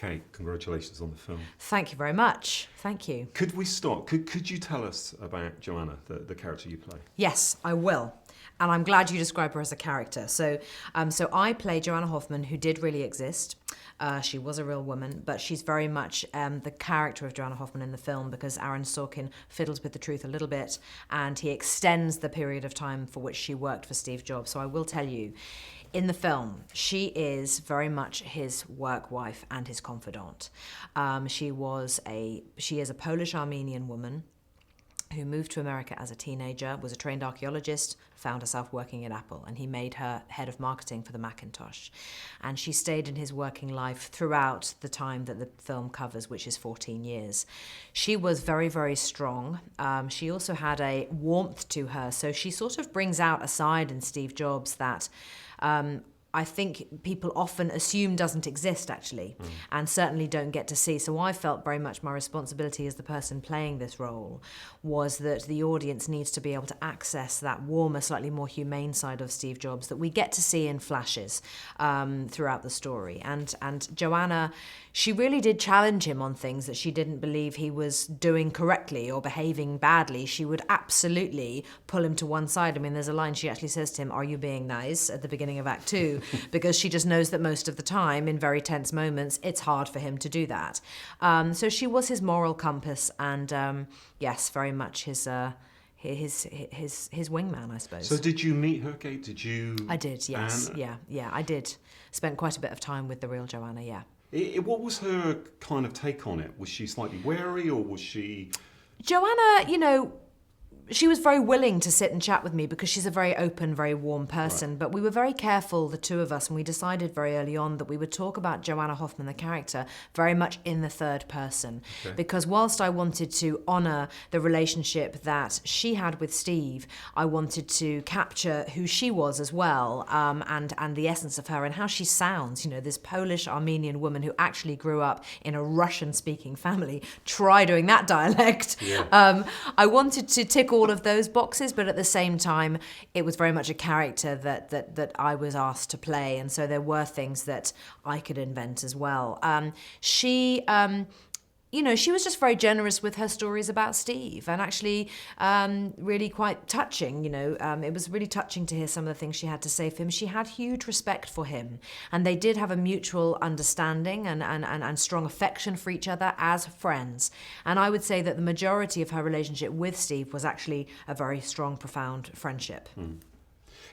Kate, congratulations on the film. Thank you very much. Thank you. Could we start? Could you tell us about Joanna, the character you play? Yes, I will. And I'm glad you describe her as a character. So I play Joanna Hoffman, who did really exist. She was a real woman, but she's very much the character of Joanna Hoffman in the film, because Aaron Sorkin fiddles with the truth a little bit, and he extends the period of time for which she worked for Steve Jobs. So I will tell you, in the film, she is very much his work wife and his confidant. She is a Polish-Armenian woman who moved to America as a teenager, was a trained archaeologist, found herself working at Apple, and he made her head of marketing for the Macintosh. And she stayed in his working life throughout the time that the film covers, which is 14 years. She was very, very strong. She also had a warmth to her, so she sort of brings out a side in Steve Jobs that I think people often assume doesn't exist, actually, and certainly don't get to see. So I felt very much my responsibility as the person playing this role was that the audience needs to be able to access that warmer, slightly more humane side of Steve Jobs that we get to see in flashes throughout the story. And Joanna, she really did challenge him on things that she didn't believe he was doing correctly or behaving badly. She would absolutely pull him to one side. I mean, there's a line she actually says to him, "Are you being nice?" at the beginning of Act 2, because she just knows that most of the time, in very tense moments, it's hard for him to do that. So she was his moral compass, and yes, very much his wingman, I suppose. So did you meet her, Kate? Did you? I did, yes. Yeah, I did. Spent quite a bit of time with the real Joanna, yeah. What was her kind of take on it? Was she slightly wary, or was she... Joanna, she was very willing to sit and chat with me because she's a very open, very warm person. Right. But we were very careful, the two of us, and we decided very early on that we would talk about Joanna Hoffman, the character, very much in the third person. Okay. Because whilst I wanted to honour the relationship that she had with Steve, I wanted to capture who she was as well, and the essence of her and how she sounds. This Polish-Armenian woman who actually grew up in a Russian-speaking family. Try doing that dialect. Yeah. I wanted to tick all of those boxes, but at the same time, it was very much a character that I was asked to play, and so there were things that I could invent as well. She was just very generous with her stories about Steve, and actually really quite touching. It was really touching to hear some of the things she had to say for him. She had huge respect for him, and they did have a mutual understanding and strong affection for each other as friends. And I would say that the majority of her relationship with Steve was actually a very strong, profound friendship.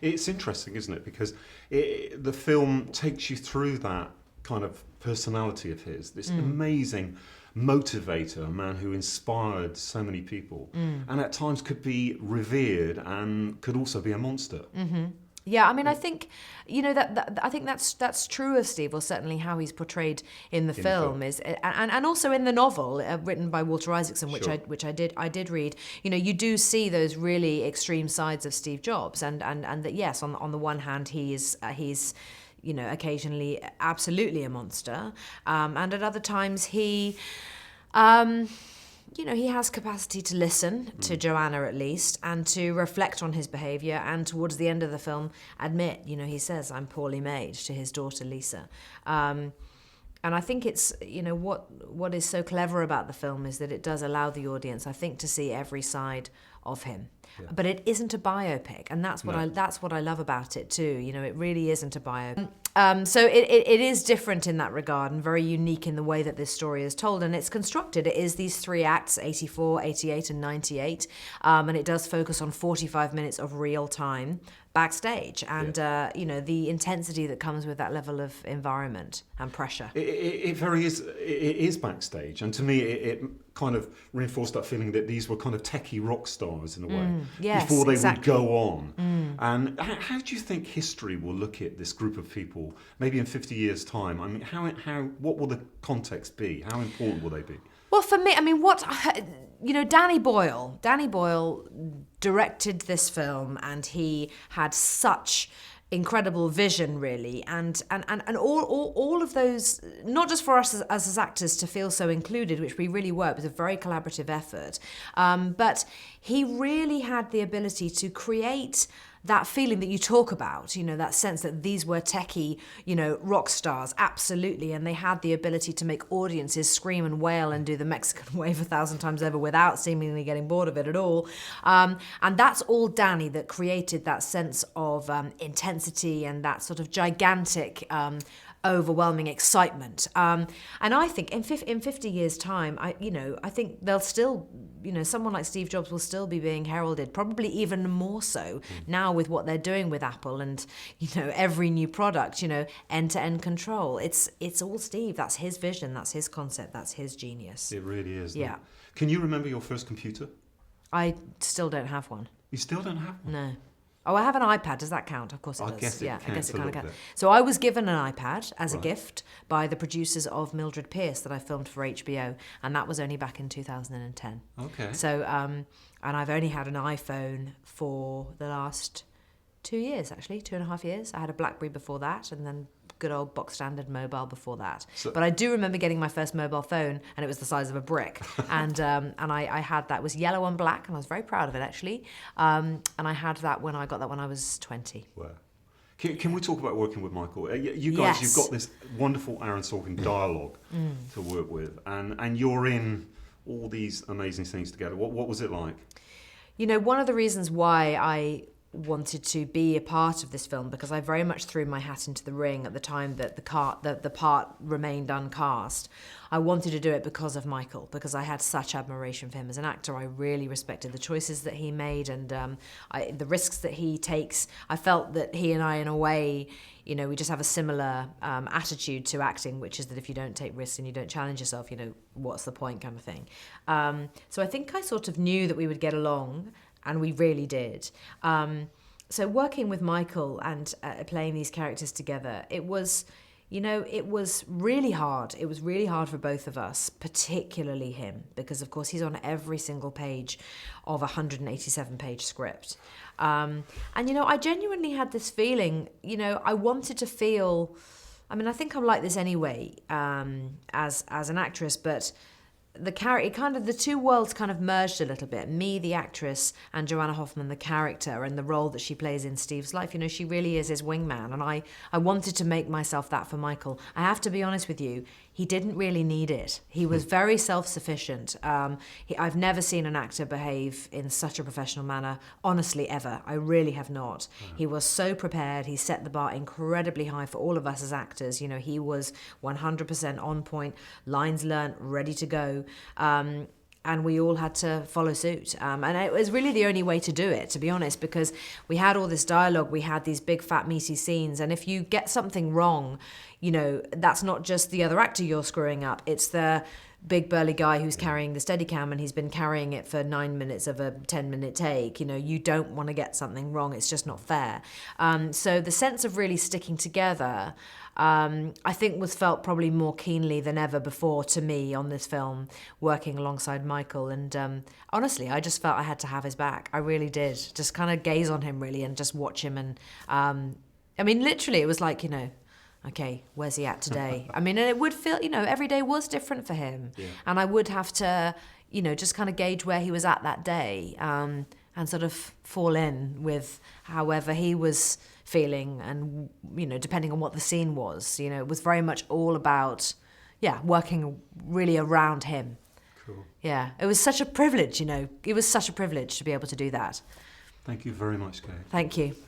It's interesting, isn't it? Because the film takes you through that kind of personality of his, this amazing motivator, a man who inspired so many people, and at times could be revered and could also be a monster. Mm-hmm. Yeah, I mean, I think, I think that's true of Steve, or certainly how he's portrayed in the film is, and also in the novel written by Walter Isaacson, which I did read. You do see those really extreme sides of Steve Jobs, and that yes, on the one hand he's occasionally absolutely a monster, and at other times he has capacity to listen to Joanna, at least, and to reflect on his behaviour, and towards the end of the film admit, he says, "I'm poorly made," to his daughter Lisa. And I think it's, what is so clever about the film is that it does allow the audience, I think, to see every side of him. Yeah. But it isn't a biopic, and that's what I love about it too. It really isn't a biopic. So it is different in that regard, and very unique in the way that this story is told, and it's constructed. It is these three acts, 84, 88, and 98, and it does focus on 45 minutes of real time backstage, and the intensity that comes with that level of environment and pressure. It is backstage, and to me it kind of reinforced that feeling that these were kind of techie rock stars in a way, before they would go on. And how do you think history will look at this group of people maybe in 50 years' time? I mean, what will the context be? How important will they be? Well, for me, I mean, Danny Boyle directed this film, and he had such incredible vision, really, and all of those, not just for us as actors to feel so included, which we really were. It was a very collaborative effort, but he really had the ability to create that feeling that you talk about, that sense that these were techie, rock stars, absolutely, and they had the ability to make audiences scream and wail and do the Mexican wave 1,000 times over without seemingly getting bored of it at all. And that's all Danny that created that sense of intensity and that sort of gigantic overwhelming excitement. And I think in 50 years' time, I think they'll still, someone like Steve Jobs will still be being heralded, probably even more so now with what they're doing with Apple and, every new product, end-to-end control. It's all Steve. That's his vision. That's his concept. That's his genius. It really is. Yeah. Can you remember your first computer? I still don't have one. You still don't have one? No. Oh, I have an iPad. Does that count? Of course it does. I guess it kind of counts. So I was given an iPad as a gift by the producers of Mildred Pierce that I filmed for HBO, and that was only back in 2010. Okay. So, and I've only had an iPhone for the last 2 years, actually, 2.5 years. I had a BlackBerry before that, and then good old box standard mobile before that. But I do remember getting my first mobile phone, and it was the size of a brick. and I had that. It was yellow and black, and I was very proud of it, actually. And I had that when I got that when I was 20. Wow. Can we talk about working with Michael? You guys, You've got this wonderful Aaron Sorkin dialogue to work with, and you're in all these amazing things together. What was it like? One of the reasons why I wanted to be a part of this film, because I very much threw my hat into the ring at the time that the part remained uncast. I wanted to do it because of Michael, because I had such admiration for him as an actor. I really respected the choices that he made and the risks that he takes. I felt that he and I, in a way, we just have a similar attitude to acting, which is that if you don't take risks and you don't challenge yourself, what's the point, kind of thing. So I think I sort of knew that we would get along, and we really did. So working with Michael and playing these characters together, it was really hard. It was really hard for both of us, particularly him, because of course he's on every single page of a 187-page script. And I genuinely had this feeling, I wanted to feel, I think I'm like this anyway, as an actress, but the character, the two worlds kind of merged a little bit. Me, the actress, and Joanna Hoffman, the character, and the role that she plays in Steve's life. She really is his wingman, and I wanted to make myself that for Michael. I have to be honest with you, he didn't really need it. He was very self-sufficient. I've never seen an actor behave in such a professional manner, honestly, ever. I really have not. He was so prepared. He set the bar incredibly high for all of us as actors. He was 100% on point, lines learnt, ready to go. And we all had to follow suit. And it was really the only way to do it, to be honest, because we had all this dialogue, we had these big, fat, meaty scenes, and if you get something wrong, that's not just the other actor you're screwing up, it's the big burly guy who's carrying the Steadicam and he's been carrying it for 9 minutes of a 10-minute take. You don't want to get something wrong. It's just not fair. So the sense of really sticking together, I think was felt probably more keenly than ever before to me on this film, working alongside Michael. And honestly, I just felt I had to have his back. I really did. Just kind of gaze on him really and just watch him. And literally it was like, okay, where's he at today? And it would feel, every day was different for him. Yeah. And I would have to, just kind of gauge where he was at that day and sort of fall in with however he was feeling and, depending on what the scene was. It was very much all about, working really around him. Cool. Yeah, it was such a privilege, It was such a privilege to be able to do that. Thank you very much, Kate. Thank you.